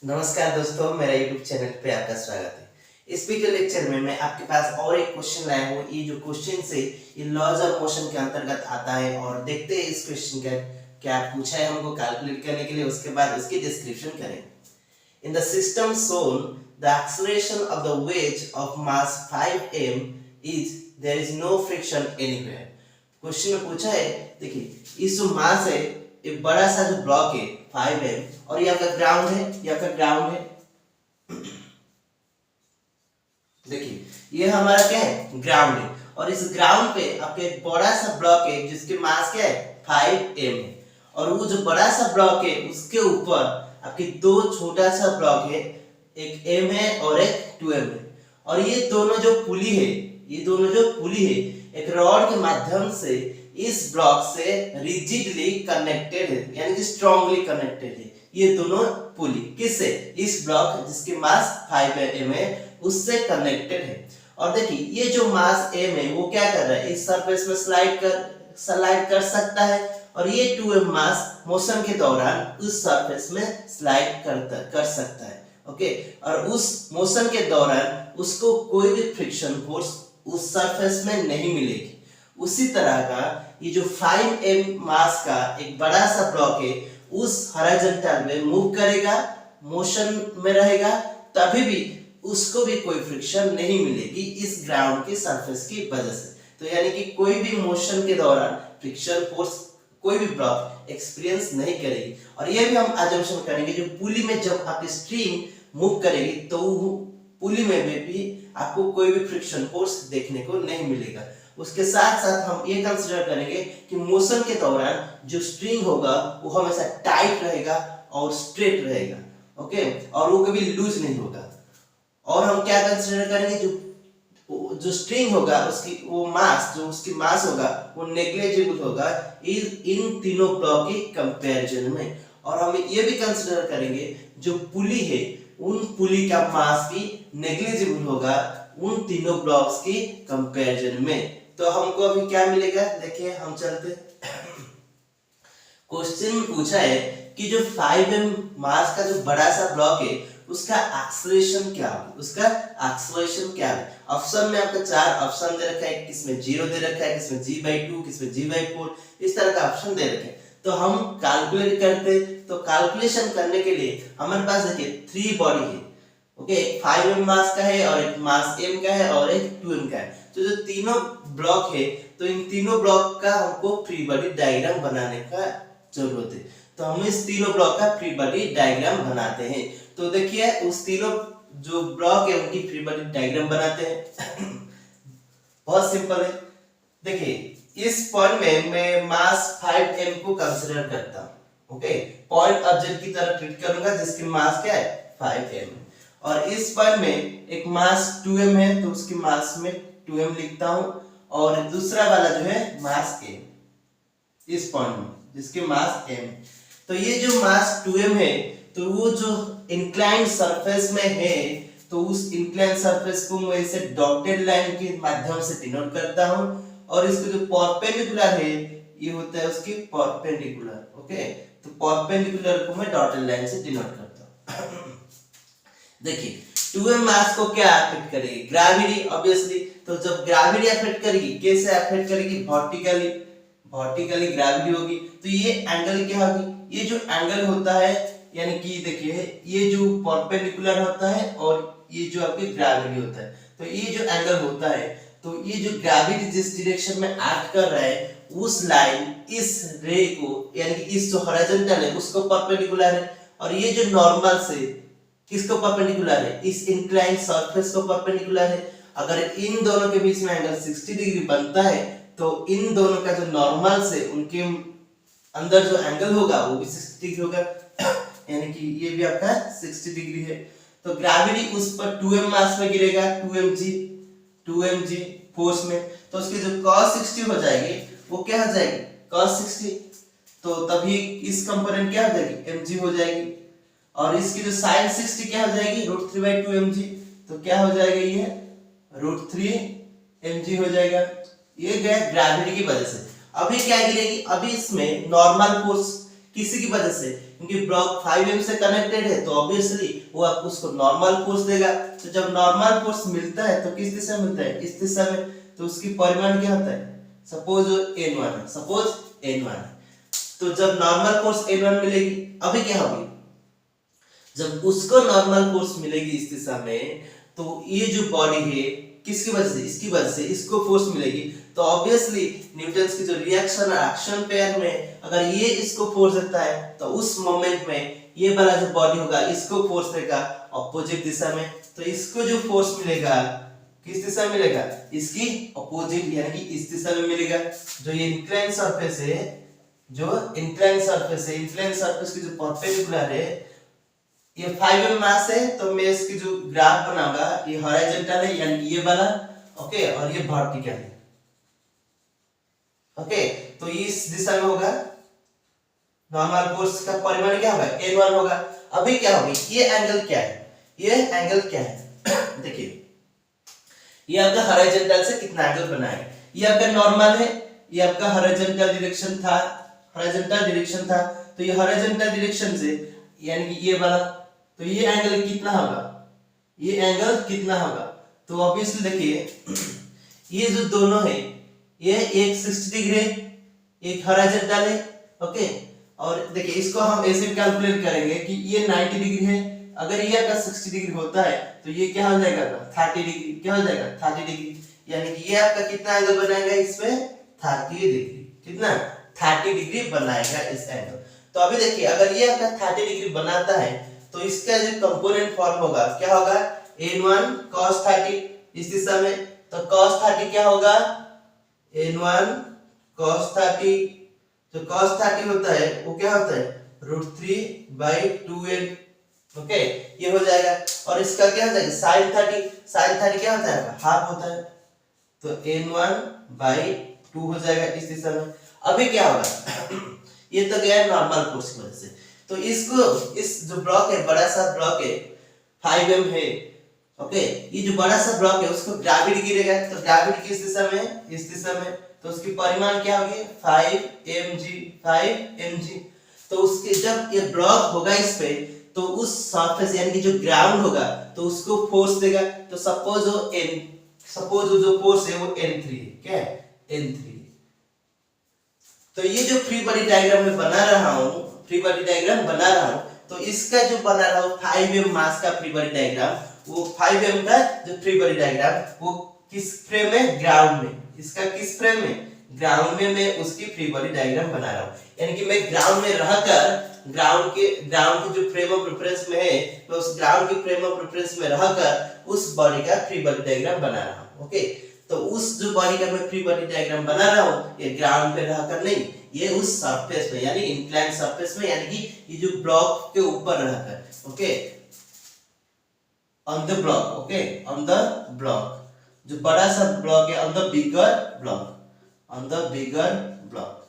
नमस्कार दोस्तों, मेरा YouTube चैनल पे आपका स्वागत है। इस वीडियो लेक्चर में मैं आपके पास और एक क्वेश्चन लाया हूँ। ये जो क्वेश्चन से ये लॉज ऑफ मोशन के अंतर्गत आता है और देखते हैं इस क्वेश्चन का क्या पूछा है हमको कैलकुलेट करने के लिए, उसके बाद उसकी डिस्क्रिप्शन करें। In the system shown, the acceleration of the wedge of mass 5m is there is no friction anywhere. Question में पूछा है, देखिए इस जो मास है, एक बड़ा सा जो ब्लॉक है 5m और ये आपका ग्राउंड है, ये आपका ग्राउंड है। देखिए ये हमारा क्या है, ग्राउंड है और इस ग्राउंड पे आपका एक बड़ा सा ब्लॉक है जिसकी मास क्या है 5m है और वो जो बड़ा सा ब्लॉक है उसके ऊपर आपके दो छोटा सा ब्लॉक है, एक m है और एक 2m है और ये दोनों जो पुली है, ये दोनों जो पुली है एक रॉड के माध्यम से इस ब्लॉक से रिजिडली कनेक्टेड है, यानी कि स्ट्रांगली कनेक्टेड है। ये दोनों पुली किससे, इस ब्लॉक जिसकी मास 5m है उससे कनेक्टेड है। और देखिए ये जो मास m है वो क्या कर रहा है, इस सरफेस में स्लाइड कर सकता है और ये 2m मास मोशन के दौरान उस सरफेस में स्लाइड कर सकता है। ओके, और उस मोशन के दौरान उसको कोई भी फ्रिक्शन फोर्स उस सरफेस में नहीं मिलेगी। उसी तरह का ये जो 5m मास का एक बड़ा सा ब्लॉक है उस हॉरिजॉन्टल में मूव करेगा, मोशन में रहेगा, तभी भी उसको भी कोई फ्रिक्शन नहीं मिलेगी इस ग्राउंड के सरफेस की वजह से। तो यानी कि कोई भी मोशन के दौरान फ्रिक्शन फोर्स कोई भी ब्लॉक एक्सपीरियंस नहीं करेगी। और ये भी हम अजम्पशन करेंगे जो पुली में जब आपकी स्ट्रिंग मूव करेगी तो पुली में भी आपको कोई भी फ्रिक्शन फोर्स देखने को नहीं मिलेगा। उसके साथ साथ हम ये कंसीडर करेंगे कि मोशन के दौरान जो स्ट्रिंग होगा वो हमेशा टाइट रहेगा और स्ट्रेट रहेगा। ओके, और वो कभी लूज नहीं होगा। और हम क्या कंसीडर करेंगे, जो स्ट्रिंग होगा उसकी वो मास, जो उसकी मास होगा वो नेग्लिजिबल होगा इन तीनों ब्लॉक के कंपैरिजन में। और हम ये भी कंसीडर करेंगे जो पुली है उन पुली का मास भी नेग्लिजिबल होगा उन तीनों ब्लॉक्स की कंपैरिजन में। तो हमको अभी क्या मिलेगा, देखिए हम चलते। क्वेश्चन पूछा है कि जो 5m मास का जो बड़ा सा ब्लॉक है उसका एक्सेलरेशन क्या है, उसका एक्सेलरेशन क्या है। ऑप्शन में आपको चार ऑप्शन दे रखा है, किसमें 0 दे रखा है, किसमें g/2, किसमें g/4, इस तरह का ऑप्शन दे रखे हैं। तो हम कैलकुलेट करते, तो कैलकुलेशन करने के लिए हमारे पास देखिए 3 बॉडी है। ओके, एक 5m मास का है और एक मास m का है और एक 2m का है। तो जो तीनों ब्लॉक है तो इन तीनों ब्लॉक का हमको फ्री बॉडी डायग्राम बनाने का जरूरत है। तो हम इस तीनों ब्लॉक का फ्री बॉडी डायग्राम बनाते हैं। तो देखिए उस तीनों जो ब्लॉक है उनकी फ्री बॉडी डायग्राम बनाते हैं। बहुत सिंपल है। देखिए इस पॉइंट में मैं मास 5m को कंसीडर करता हूं। ओके, पॉइंट ऑब्जेक्ट की तरह ट्रीट करूंगा जिसकी मास क्या है 5m। और इस पॉइंट में एक मास 2m है तो उसकी मास में 2m लिखता हूं और दूसरा वाला जो है मास m, इस पॉइंट में जिसकी मास m। तो ये जो मास 2m है तो वो जो इंक्लाइंड सरफेस में है तो उस इंक्लाइंड सरफेस को मैं इसे डॉटेड लाइन के माध्यम से डिनोट करता हूं और इसको जो परपेंडिकुलर है ये होता है उसकी परपेंडिकुलर। ओके, तो परपेंडिकुलर को मैं डॉटेड लाइन से डिनोट करता हूं। देखिए 2m मास को क्या अफेक्ट करेगी, ग्रेविटी ऑब्वियसली। तो जब ग्रेविटी अफेक्ट करेगी, कैसे अफेक्ट करेगी, वर्टिकली ग्रेविटी होगी। तो ये एंगल क्या होगी, ये जो एंगल होता है यानी कि देखिए ये जो परपेंडिकुलर होता है और ये जो आपकी ग्रेविटी होता है, तो ये जो एंगल होता है तो ये जो ग्रेविटी जिस डायरेक्शन में एक्ट कर रहा है उस लाइन इस रे को यानी कि इस जो हॉरिजॉन्टल है उसको परपेंडिकुलर है और ये जो नॉर्मल से किसको परपेंडिकुलर है, इस इंक्लाइंड सरफेस को परपेंडिकुलर है। अगर इन दोनों के बीच में एंगल 60 डिग्री बनता है तो इन दोनों का जो नॉर्मल से उनके अंदर जो एंगल होगा वो भी 60 डिग्री होगा, यानी कि ये भी आपका 60 डिग्री है। तो ग्रेविटी उस पर 2m मास में गिरेगा, 2mg फोर्स में, तो उसकी जो cos 60 हो जाएगी वो क्या हो जाएगी cos 60। तो तभी इस कंपोनेंट क्या हो जाएगी mg हो जाएगी और इसकी जो sin 60 क्या हो जाएगी √3/2mg। तो क्या हो जाएगा ये √3mg हो जाएगा। ये गया ग्रेविटी की वजह से। अभी क्या गिरेगी, अभी इसमें नॉर्मल फोर्स किसी की वजह से, क्योंकि ब्लॉक 5m से कनेक्टेड है, तो ऑब्वियसली वो आपको उसको नॉर्मल फोर्स देगा। तो जब नॉर्मल फोर्स मिलता है तो किस दिशा में मिलता है, इस दिशा में, तो उसकी परिमाण क्या होता है, सपोज n1 है, सपोज n1 है, तो जब नॉर्मल फोर्स n1 मिलेगी, अभी क्या होगी, जब उसको नॉर्मल फोर्स मिलेगी इस दिशा में, तो ये जो बॉडी है किसकी वजह से, इसकी वजह से इसको फोर्स मिलेगी, तो ऑब्वियसली न्यूटन्स की जो रिएक्शन और एक्शन पेयर में अगर ये इसको फोर्स देता है, तो उस मोमेंट में ये वाला जो बॉडी होगा इसको फोर्स देगा ऑपोजिट दिशा में, तो इसको जो फोर्स मिलेगा किस दिशा में मिलेगा, इसकी ऑपोजिट यानी कि इस दिशा में मिलेगा। जो ये इंक्लाइन सरफेस है, जो इंक्लाइन सरफेस है, इंक्लाइन सरफेस की जो परपेंडिकुलर है, ये 5m मास है, तो मैं इसकी जो ग्राफ बनाऊंगा ये हॉरिजॉन्टल है यानी ये वाला, ओके, और ये वर्टिकल है, ओके, तो इस दिशा में होगा नॉर्मल फोर्स का परिमाण क्या होगा, n1 होगा। अभी क्या होगी, ये एंगल क्या है, ये एंगल क्या है देखिए, ये आपका हॉरिजॉन्टल से कितना एंगल बना है, ये आपका नॉर्मल है, ये आपका हॉरिजॉन्टल डायरेक्शन था, हॉरिजॉन्टल डायरेक्शन था, तो ये हॉरिजॉन्टल डायरेक्शन से यानी कि ये वाला, तो ये एंगल कितना होगा, ये एंगल कितना होगा, तो ऑब्वियसली देखिए ये जो दोनों है, ये एक 60 डिग्री है, एक हॉरिजॉन्टल है, ओके, और देखिए इसको हम ऐसे भी कैलकुलेट करेंगे कि ये 90 डिग्री है, अगर ये आपका 60 डिग्री होता है तो ये क्या हो जाएगा 30 डिग्री, क्या हो जाएगा 30 डिग्री, यानी कि ये आपका कितना एंगल बनाएगा इसमें 30 डिग्री, कितना 30 डिग्री बनाएगा इस एंगल। तो अभी देखिए अगर ये आपका 30 डिग्री बनाता है तो इसका जो कंपोनेंट फॉर्म होगा क्या होगा, n1 cos 30 इस दिशा में, तो cos 30 क्या होगा, n1 cos 30, जो cos 30 होता है वो क्या होता है √3/2n, ओके, ये हो जाएगा। और इसका क्या होता है sin 30 क्या होता है हाफ होता है, तो n1/2 हो जाएगा इस दिशा में। अभी क्या होगा ये तो गया नॉर्मल फोर्स की वजह से, तो इसको इस जो ब्लॉक है, बड़ा सा ब्लॉक है 5m है, ओके, ये जो बड़ा सा ब्लॉक है उसको ग्रेविटी गिरेगा, तो ग्रेविटी किस दिशा में, इस दिशा में, तो उसकी परिमाण क्या होगी 5mg, तो उसके जब ये ब्लॉक होगा इस पे, तो उस सरफेस यानी कि जो ग्राउंड होगा तो उसको फोर्स देगा, तो सपोज वो जो फोर्स है वो n3 है, क्या है n3। तो ये जो फ्री बॉडी डायग्राम में बना रहा हूं, फ्री बॉडी डायग्राम बना रहा हूं, तो इसका जो बना रहा हूं 5m मास का फ्री बॉडी डायग्राम, वो 5m का जो फ्री बॉडी डायग्राम वो किस फ्रेम में, ग्राउंड में, इसका किस फ्रेम में, ग्राउंड में मैं उसकी फ्री बॉडी डायग्राम बना रहा हूं, यानी कि मैं ग्राउंड में रहकर ग्राउंड की जो फ्रेम ऑफ रेफरेंस में है, मैं उस ग्राउंड की फ्रेम ऑफ रेफरेंस में रहकर उस बॉडी का फ्री बॉडी डायग्राम बना रहा हूं, ओके। तो उस जो बॉडी का मैं फ्री बॉडी डायग्राम बना रहा हूं, ये ग्राउंड पे रहकर नहीं, ये उस सरफेस में यानी इंक्लाइन सरफेस में, यानी कि ये जो ब्लॉक के ऊपर रहकर, okay, on the block, okay, on the block, जो बड़ा सा ब्लॉक है, on the bigger block, on the bigger block,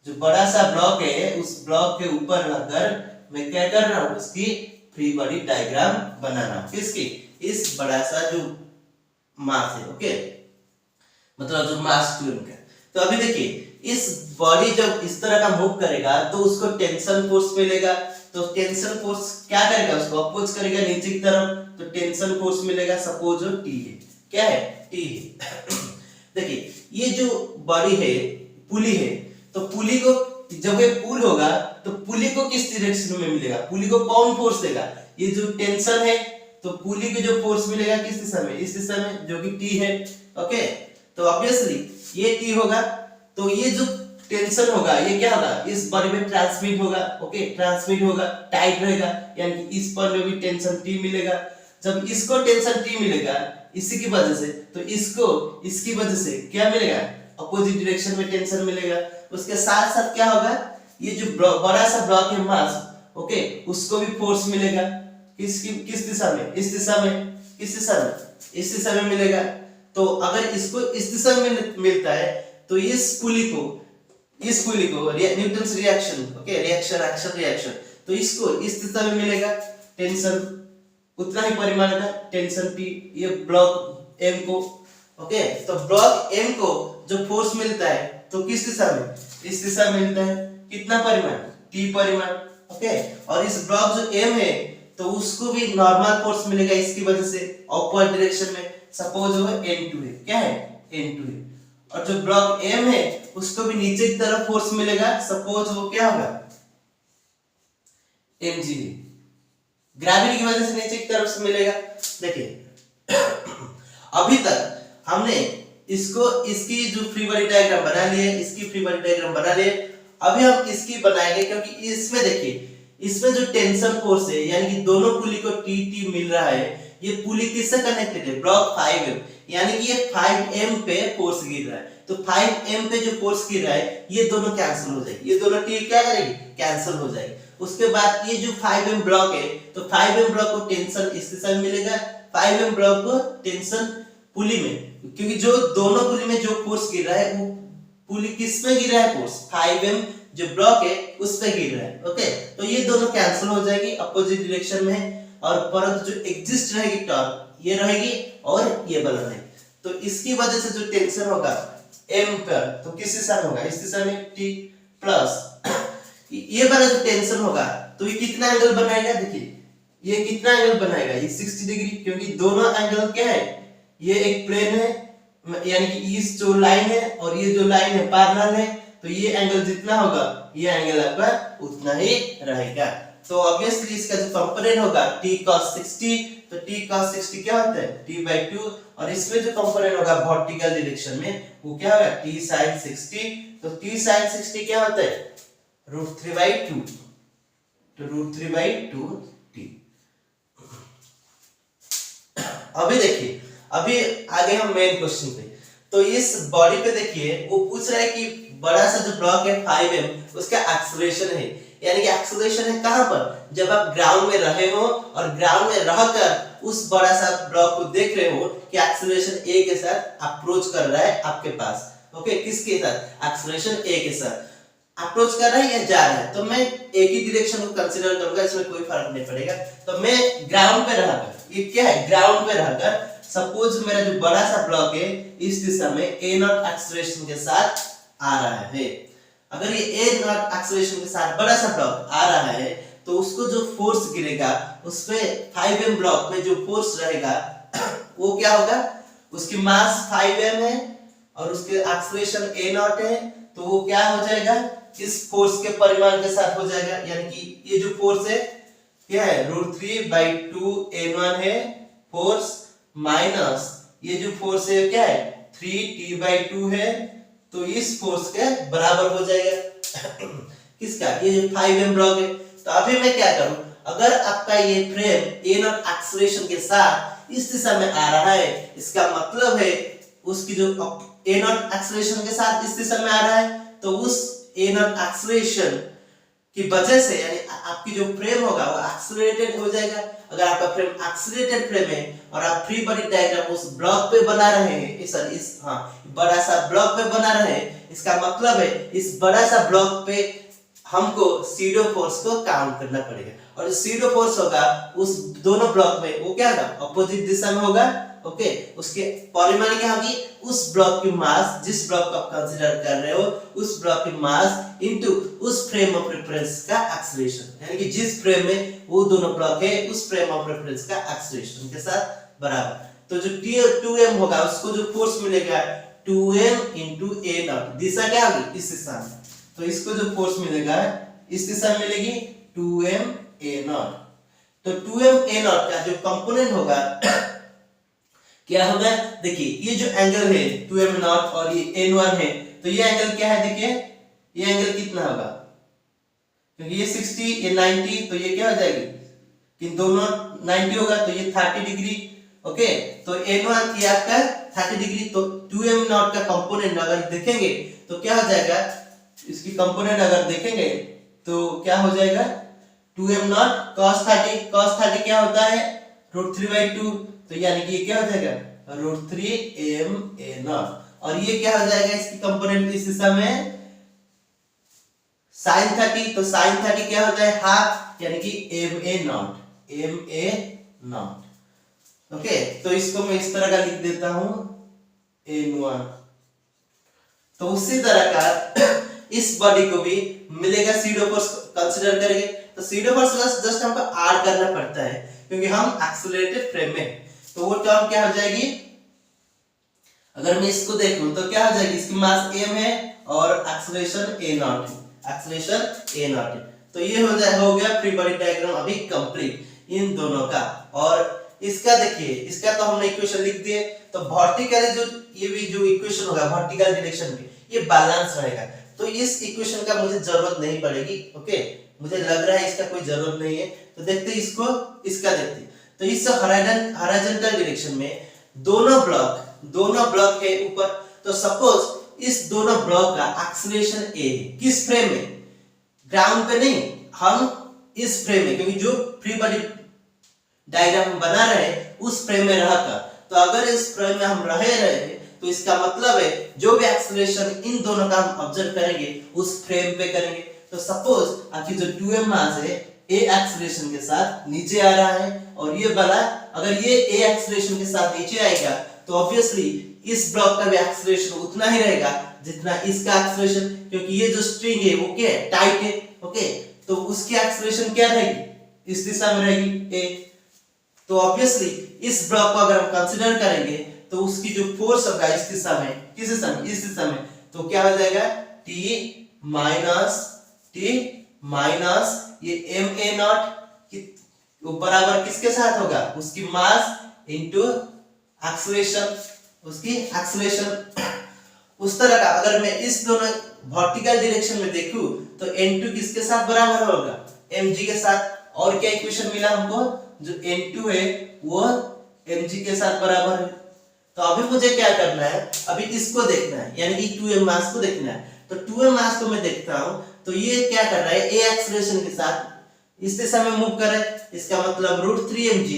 जो बड़ा सा ब्लॉक है उस ब्लॉक के ऊपर रहकर मैं क्या कर रहा हूं, उसकी फ्री बॉडी डायग्राम बना रहा हूं, किसकी, इस बड़ा सा जो मास है, ओके, मतलब जो मास ट्यूब का। तो अभी देखिए इस बॉडी जब इस तरह का मूव करेगा तो उसको टेंशन फोर्स मिलेगा, तो टेंशन फोर्स क्या करेगा, उसको अपोज करेगा नीचे की तरफ, तो टेंशन फोर्स मिलेगा, सपोज T है, क्या है T है देखिए ये जो बॉडी है पुली है, तो पुली को जब ये पुल होगा तो पुली को किस डायरेक्शन में मिलेगा, पुली को कौन फोर्स देगा, ये जो टेंशन है, तो पुली को जो फोर्स मिलेगा किस दिशा में, इस दिशा में, जो कि T है, ओके। तो ऑब्वियसली ये T होगा, तो ये जो टेंशन होगा ये क्या होगा, इस बॉडी में ट्रांसमिट होगा, ओके, ट्रांसमिट होगा, टाइट रहेगा, यानी कि इस पॉइंट में भी टेंशन T मिलेगा। जब इसको टेंशन T मिलेगा इसी की वजह से, तो इसको इसकी वजह से क्या मिलेगा, अपोजिट डायरेक्शन में टेंशन मिलेगा। उसके साथ साथ क्या होगा, ये जो बड़ा सा ब्लॉक है मास, ओके, उसको भी फोर्स मिलेगा, किस दिशा में, इस दिशा में, किस दिशा में, इस दिशा में मिलेगा। तो अगर इसको इस दिशा में मिलता है तो इस पुली को Newton's reaction, okay, reaction action reaction, तो इसको इस दिशा में मिलेगा टेंशन, उतना ही परिमाण का टेंशन T, ये ब्लॉक M को, ओके, तो ब्लॉक M को जो फोर्स मिलता है तो किस दिशा में, इस दिशा में मिलता है, कितना परिमाण, T परिमाण, ओके, और इस ब्लॉक जो M है तो उसको भी नॉर्मल फोर्स मिलेगा इसकी वजह से अपवर्ड डायरेक्शन में, सपोज वो N2 है, क्या है N2 है, और जो ब्लॉक M है उसको भी नीचे की तरफ फोर्स मिलेगा, सपोज वो क्या होगा Mg है, ग्रेविटी की वजह से नीचे की तरफ से मिलेगा। देखिए अभी तक हमने इसको इसकी जो फ्री बॉडी डायग्राम बना लिए, इसकी फ्री बॉडी डायग्राम बना लिए, अभी हम इसकी बनाएंगे क्योंकि इसमें देखिए इसमें जो टेंशन फोर्स है यानी कि दोनों पुली को टी मिल रहा है, ये पुली किससे कनेक्टेड है ब्लॉक 5M, यानी कि ये 5M पे फोर्स गिर रहा है, तो 5M पे जो फोर्स गिर रहा है ये दोनों कैंसिल हो जाएगी, ये दोनों टी क्या करेगी कैंसिल हो जाएगी। उसके बाद ये जो 5M ब्लॉक है तो 5M ब्लॉक को टेंशन इस दिशा में मिलेगा, 5M ब्लॉक को टेंशन पुली में, क्योंकि जो दोनों पुली में जो फोर्स गिर रहा है वो पुली किस में गिर रहा है फोर्स 5M जो ब्लॉक है उस पे गिर रहा है। ओके, तो ये दोनों कैंसिल हो जाएगी अपोजिट डायरेक्शन में, और परंतु जो एग्जिस्ट रहेगी टॉर्क ये रहेगी और ये बल रहेगी, तो इसकी वजह से जो टेंशन होगा M पर तो किस दिशा में होगा इस दिशा में T प्लस ये वाला जो टेंशन होगा तो ये कितना एंगल बनाएगा, देखिए ये कितना एंगल बनाएगा ये 60 डिग्री, क्योंकि दोनों एंगल क्या है ये एक प्लेन है, यानी कि इस जो लाइन है और ये जो लाइन है पैरेलल है, तो ये एंगल जितना होगा ये एंगल आपका उतना ही रहेगा। तो ऑब्वियसली इसका जो कंपोनेंट होगा t cos 60, तो t cos 60 क्या होता है t/2, और इसमें जो कंपोनेंट होगा वर्टिकल डायरेक्शन में वो क्या होगा t sin 60, तो t sin 60 क्या होता है √3/2, तो √3/2 t। अभी देखिए अभी आगे हम मेन क्वेश्चन पे, तो इस बॉडी पे देखिए वो पूछ रहा है कि बड़ा सा जो ब्लॉक है 5M उसका एक्सेलरेशन है, यानी कि एक्सेलरेशन है कहां पर जब आप ग्राउंड में रहे हो और ग्राउंड में रहकर उस बड़ा सा ब्लॉक को देख रहे हो कि एक्सेलरेशन A के साथ अप्रोच कर रहा है आपके पास। ओके, किसके साथ एक्सेलरेशन A के साथ अप्रोच कर रहा है या जा रहा है, तो मैं एक ही डायरेक्शन को कंसीडर करूंगा, इसमें कोई फर्क नहीं पड़ेगा। तो मैं ग्राउंड पे रहकर, ये क्या है ग्राउंड पे रहकर, सपोज मेरा जो बड़ा सा ब्लॉक है इस दिशा में A0 एक्सेलरेशन के साथ आ रहा है, अगर ये A0 एक्सेलरेशन के साथ बड़ा सा ब्लॉक आ रहा है तो उसको जो फोर्स गिरेगा उस पे 5M ब्लॉक में जो फोर्स रहेगा वो क्या होगा, उसकी मास 5M है और उसके एक्सेलरेशन A0 है, तो वो क्या हो जाएगा इस फोर्स के परिमाण के साथ हो जाएगा, यानी कि ये जो फोर्स है क्या है √3/2 N1 है फोर्स, माइनस ये जो फोर्स है क्या है 3T/2 है, तो इस फोर्स के बराबर हो जाएगा किसका ये जो 5M ब्लॉक है। तो अभी मैं क्या करूं, अगर आपका ये फ्रेम A0 एक्सेलरेशन के साथ इस दिशा में आ रहा है, इसका मतलब है उसकी जो A0 एक्सेलरेशन के साथ इस दिशा में आ रहा है, तो उस A0 एक्सेलरेशन की वजह से यानी आपकी जो फ्रेम होगा वो एक्सेलरेटेड हो जाएगा। अगर आपका फ्रेम एक्सेलरेटेड फ्रेम है और आप फ्री बॉडी डायग्राम उस ब्लॉक पे बना रहे हैं, इस बड़ा सा ब्लॉक पे बना रहे हैं, इसका मतलब है इस बड़ा सा ब्लॉक पे हमको सीडो फोर्स को काउंट करना पड़ेगा, और सीडो फोर्स होगा उस दोनों ब्लॉक में वो क्या होगा अपोजिट दिशा में होगा। ओके, उसके परिमाण क्या होगी उस ब्लॉक की मास, जिस ब्लॉक को आप कंसीडर कर रहे हो उस ब्लॉक की मास इनटू उस फ्रेम ऑफ रेफरेंस का एक्सेलरेशन, यानी कि जिस फ्रेम में वो दोनों ब्लॉक है उस फ्रेम ऑफ रेफरेंस का एक्सेलरेशन के साथ बराबर। तो जो T2M होगा उसको जो फोर्स मिलेगा 2M into A0, दिशा क्या होगी इस दिशा में, तो इसको जो फोर्स मिलेगा इस दिशा में मिलेगी 2M A0, तो 2M A0 का जो कंपोनेंट होगा क्या होगा, देखिए ये जो एंगल है 2M0 और ये N1 है, तो ये एंगल क्या है देखिए ये एंगल कितना होगा, क्योंकि ये 60 ये 90, तो ये क्या हो जाएगी कि दोनों 90 होगा तो ये 30 डिग्री। ओके, तो N1 ये आपका 30 डिग्री, तो 2M0 का कंपोनेंट अगर देखेंगे तो क्या हो जाएगा, इसकी कंपोनेंट अगर देखेंगे तो क्या हो जाएगा 2M0 cos 30 क्या होता है √3/2, तो यानी कि ये क्या हो जाएगा √3MA0, और ये क्या हो जाएगा इसकी कंपोनेंट इस दिशा में sin 30, तो sin 30 क्या होता है हाफ, यानी कि MA0। ओके, तो इसको मैं इस तरह का लिख देता हूं N1। तो उसी तरह का इस बॉडी को भी मिलेगा सीडो फोर्स कंसीडर करेंगे तो सीडो फोर्स जस्ट हमको आर करना पड़ता है क्योंकि हम एक्सेलरेटेड फ्रेम में। तो वो टर्म क्या हो जाएगी, अगर मैं इसको देखूं तो क्या हो जाएगी, इसकी मास m है और एक्सेलरेशन a नॉट है, एक्सेलरेशन a नॉट है। तो ये हो गया फ्री बॉडी डायग्राम अभी कंप्लीट इन दोनों का। और इसका देखिए, इसका तो हमने इक्वेशन लिख दिए। तो वर्टिकली जो ये भी जो इक्वेशन होगा वर्टिकल डायरेक्शन में ये बैलेंस रहेगा, तो इस इक्वेशन का मुझे जरूरत नहीं पड़ेगी। ओके, मुझे लग रहा है इसका कोई जरूरत नहीं है। तो देखते हैं इसको, इसका देखते हैं। तो इस हॉरिजॉन्टल डायरेक्शन में दोनों ब्लॉक है ऊपर। तो सपोज इस दोनों ब्लॉक का एक्सेलरेशन a है, किस फ्रेम में, ग्राउंड पे नहीं, हम इस फ्रेम में, क्योंकि जो फ्री बॉडी डायग्राम बना रहे हैं उस फ्रेम में रहकर। तो अगर इस फ्रेम में हम रहे तो इसका मतलब है जो भी एक्सेलरेशन इन दोनों का हम ऑब्जर्व करेंगे उस फ्रेम पे करेंगे। तो सपोज आपकी जो 2m मास है a एक्सेलरेशन के साथ नीचे आ रहा है और ये वाला अगर ये a एक्सेलरेशन के साथ नीचे आएगा तो ऑब्वियसली इस ब्लॉक का भी एक्सेलरेशन उतना ही रहेगा जितना इसका एक्सेलरेशन, क्योंकि ये जो स्ट्रिंग है वो क्या है, टाइट है। ओके, तो उसकी एक्सेलरेशन क्या रहेगी, इस दिशा में रहेगी a। तो ऑब्वियसली इस ब्लॉक को अगर हम कंसीडर करेंगे तो उसकी जो फोर्स होगा इस दिशा में, किस दिशा में, इस दिशा में, तो क्या हो जाएगा T माइनस ये ma नॉट बराबर किसके साथ होगा, उसकी मास इनटू एक्सेलरेशन, उसकी एक्सेलरेशन। उस तरह का अगर मैं इस दोनों वर्टिकल डायरेक्शन में देखूं तो n2 किसके साथ बराबर होगा, mg के साथ। और क्या इक्वेशन मिला हमको, जो n2 है वो mg के साथ बराबर है। तो अभी मुझे क्या करना है, अभी इसको देखना है, यानी कि 2m मास को देखना है। तो 2m मास को मैं देखता हूं तो ये क्या कर रहा है, a एक्सेलरेशन के साथ इस दिशा में मूव कर रहा है। इसका मतलब √3mg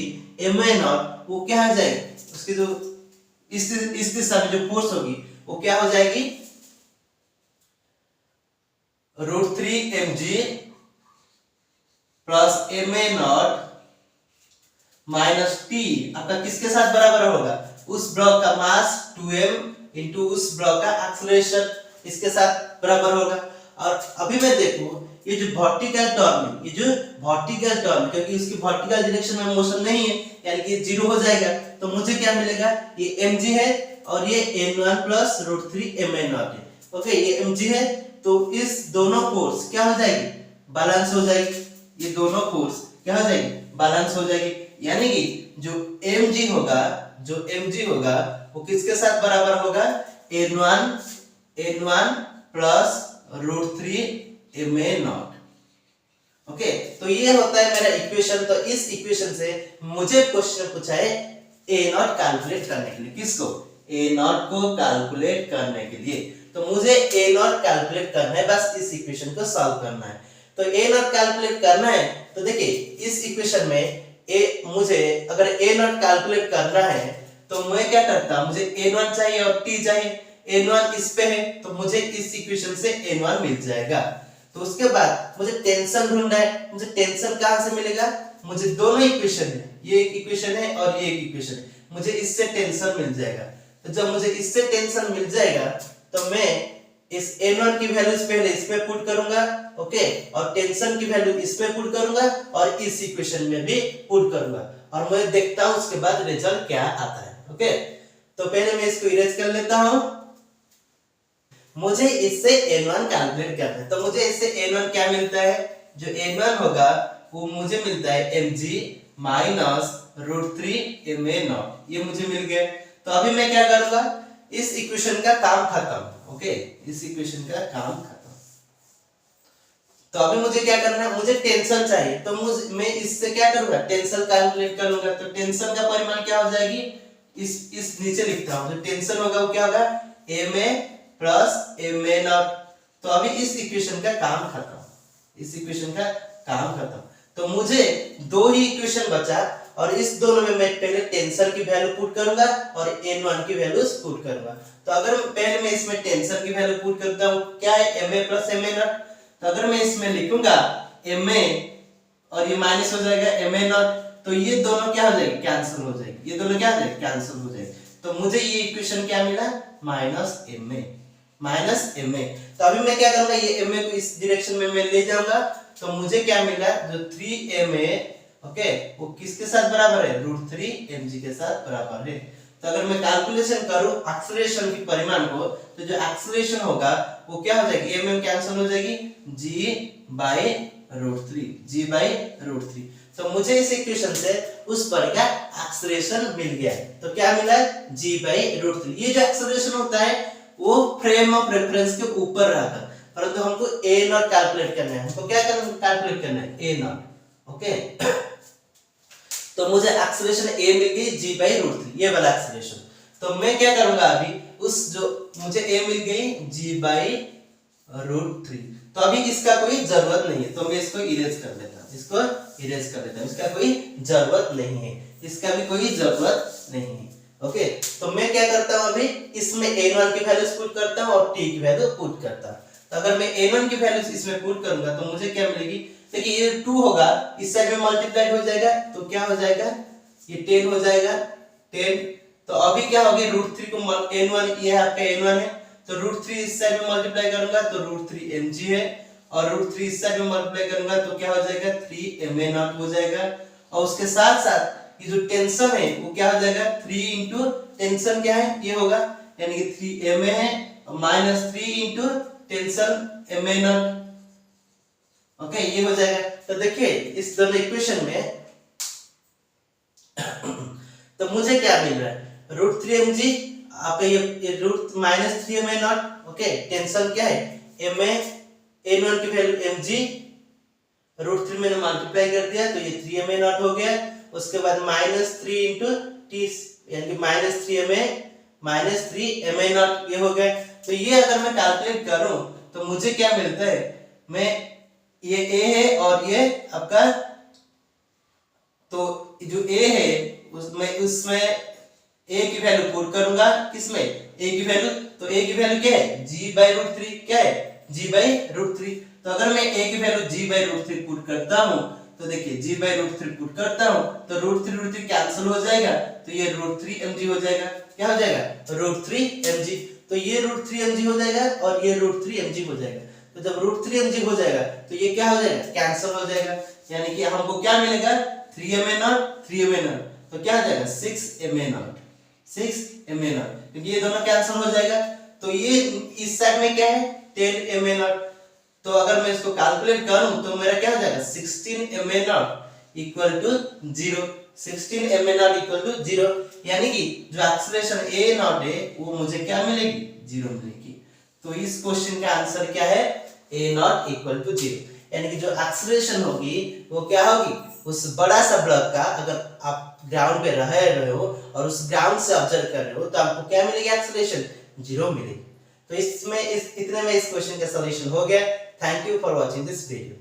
ma नॉट वो क्या हो जाएगी, उसकी जो इस दिशा में जो फोर्स होगी वो क्या हो जाएगी, √3mg plus ma not minus t आपका किसके साथ बराबर होगा, उस ब्लॉक का मास 2m इंटू उस ब्लॉक का एक्सेलरेशन इसके साथ बराबर होगा। और अभी मैं देखूं ये जो वर्टिकल टर्म है, ये जो वर्टिकल टर्म, क्योंकि इसकी वर्टिकल डायरेक्शन में मोशन नहीं है यानी कि जीरो हो जाएगा। तो मुझे क्या मिलेगा, ये mg है और ये n1 प्लस √3ma नॉट है। ओके, ये mg है तो इस दोनों फोर्स क्या हो जाएगी, बैलेंस हो जाएगी। ये दोनों फोर्स क्या हो जाएगी, बैलेंस हो जाएगी। यानी कि जो mg होगा वो किसके साथ बराबर होगा, n1 plus √3ma not. Okay, तो ये होता है मेरा इक्वेशन। तो इस इक्वेशन से मुझे क्वेश्चन पूछा है a नॉट कैलकुलेट करने के लिए, किसको, a नॉट को कैलकुलेट करने के लिए। तो मुझे a नॉट कैलकुलेट करना है, बस इस इक्वेशन को सॉल्व करना है। तो a नॉट कैलकुलेट करना है तो देखिए इस इक्वेशन में मुझे अगर a नॉट कैलकुलेट करना है तो मैं क्या करता हूं, मुझे n1 चाहिए और t चाहिए। n1 इस पे है तो मुझे इस इक्वेशन से n1 मिल जाएगा। तो उसके बाद मुझे टेंशन ढूंढना है। मुझे टेंशन कहां से मिलेगा, मुझे दोनों इक्वेशन है, ये एक इक्वेशन है और ये एक इक्वेशन है, मुझे इससे टेंशन मिल जाएगा। तो जब मुझे इससे टेंशन मिल जाएगा तो मैं इस n1 की वैल्यू पहले इस पे पुट करूंगा, ओके, और टेंशन की वैल्यू इस पे पुट करूंगा और इस इक्वेशन में भी पुट करूंगा और मैं देखता हूं उसके बाद रिजल्ट क्या आता है। ओके, तो पहले मैं इसको इरेज कर लेता हूं। मुझे इससे n1 कैलकुलेट करना है। तो मुझे इससे n1 क्या मिलता है, जो n1 होगा वो मुझे मिलता है mg माइनस √3ma नॉट, ये मुझे मिल गया। तो अभी मैं क्या करूंगा, इस इक्वेशन का काम खत्म। ओके, इस इक्वेशन का काम खत्म। तो अभी मुझे क्या करना है, मुझे टेंशन चाहिए तो मैं इससे क्या करूंगा, टेंशन कैलकुलेट करूंगा। तो टेंशन का परिमाण क्या हो जाएगी, इस नीचे लिखता हूं, जो टेंशन होगा वो क्या होगा, ma प्लस ma नॉट। तो अभी इस इक्वेशन का काम खत्म, इस इक्वेशन का काम खत्म। तो मुझे दो ही इक्वेशन बचा और इस दोनों में मैं पहले टेंशन की वैल्यू पुट करूंगा और n1 की वैल्यूज पुट करूंगा। तो अगर पहले मैं इसमें टेंशन की वैल्यू पुट करता हूं, क्या है ma प्लस ma नॉट। तो अगर मैं इसमें लिखूंगा ma और ये माइनस हो जाएगा ma नॉट, तो ये दोनों क्या हो जाएगी, कैंसिल हो जाएगी, ये दोनों क्या हो जाएगी, कैंसिल हो जाएगी। तो मुझे ये इक्वेशन क्या मिला, minus ma। Minus M A. तो अभी मैं क्या करूंगा, ये एम ए को इस डायरेक्शन में मैं ले जाऊंगा, तो मुझे क्या मिला, जो 3ma, ओके, वो किसके साथ बराबर है, √3mg के साथ बराबर है। तो अगर मैं कैलकुलेशन करूं एक्सेलरेशन की परिमाण को, तो जो एक्सेलरेशन होगा वो क्या हो जाएगी, m कैंसिल हो जाएगी, g/√3। तो मुझे इस इक्वेशन से उस बॉडी का एक्सेलरेशन मिल गया है। तो क्या मिला, g/√3। ये जो एक्सेलरेशन होता है वो फ्रेम ऑफ रेफरेंस के ऊपर रहकर, परंतु हमको a0 कैलकुलेट करना है। हमको क्या कैलकुलेट करना है, a0, ओके। तो मुझे एक्सेलरेशन a मिल गई g/√3, ये वाला एक्सेलरेशन। तो मैं क्या करूंगा अभी, उस जो मुझे a मिल गई g/√3, तो अभी इसका कोई जरूरत नहीं है, तो मैं इसको इरेज कर लेता हूं, इसका कोई जरूरत नहीं है, इसका भी कोई जरूरत नहीं है, ओके। तो मैं क्या करता हूं, अभी इसमें a1 की वैल्यूज पुट करता हूं और t की वैल्यू पुट करता हूं। तो अगर मैं a1 की वैल्यूज इसमें पुट करूंगा तो मुझे क्या मिलेगी, देखिए ये 2 होगा, इस साइड में मल्टीप्लाइड हो जाएगा, तो क्या हो जाएगा, ये 10 हो जाएगा, 10। तो अभी क्या होगी, √3 को n1, ये आपका n1 है, तो √3 इस साइड में मल्टीप्लाई करूंगा तो √3mg है, और √3 इस साइड में मल्टीप्लाई करूंगा तो क्या हो जाएगा, 3ma0 हो जाएगा। और उसके साथ साथ ये जो टेंशन है वो क्या हो जाएगा, 3 इंटू टेंशन क्या है, ये होगा, यानी कि 3ma है minus 3 into tension ma0, okay, ये हो जाएगा। तो देखिए इस दोनों इक्वेशन में तो मुझे क्या मिल रहा है, √3mg, आप ये root minus 3ma0, okay, tension क्या है, ma, n1 की वैल्यू mg, √3 मैंने मल्टीप्लाई कर दिया तो ये 3ma0 हो गया। उसके बाद माइनस 3 इंटू टी, यानी कि माइनस 3ma माइनस 3ma0, ये हो गया। तो ये अगर मैं कैलकुलेट करूं तो मुझे क्या मिलता है, मैं ये a है और ये आपका, तो जो a है उसमें a की वैल्यू पुट करूंगा, किसमें, a की वैल्यू, तो a की वैल्यू क्या है, g/√3, क्या है, g/√3। तो अगर मैं a की वैल्यू g/√3 पुट करता हूं, तो देखिए g/√3 पुट करता हूं तो √3 कैंसिल हो जाएगा, तो ये √3mg हो जाएगा, क्या हो जाएगा, √3mg। तो ये √3mg हो जाएगा और ये √3mg हो जाएगा। तो जब √3mg हो जाएगा तो ये क्या हो जाएगा, कैंसिल हो जाएगा, यानी कि हमको क्या मिलेगा, 3ma0, तो क्या हो जाएगा, 6ma0, क्योंकि ये दोनों कैंसिल हो जाएगा। तो ये इस साइड में क्या है, 10ma0। तो अगर मैं इसको कैलकुलेट करूं तो मेरा क्या हो जाएगा, 16ma0 equal to 0, 16ma0 equal to 0, यानी कि जो एक्सेलरेशन a0 है वो मुझे क्या मिलेगी, 0 मिलेगी। तो इस क्वेश्चन का आंसर क्या है, a0 इक्वल टू 0, यानी कि जो एक्सेलरेशन होगी वो क्या होगी, उस बड़ा सा ब्लॉक का, अगर आप ग्राउंड पे रह रहे हो और उस ग्राउंड से ऑब्जर्व कर रहे हो तो आपको क्या मिलेगी, एक्सेलरेशन 0 मिलेगी। तो इसमें इतने में इस क्वेश्चन का सॉल्यूशन हो गया। Thank you for watching this video.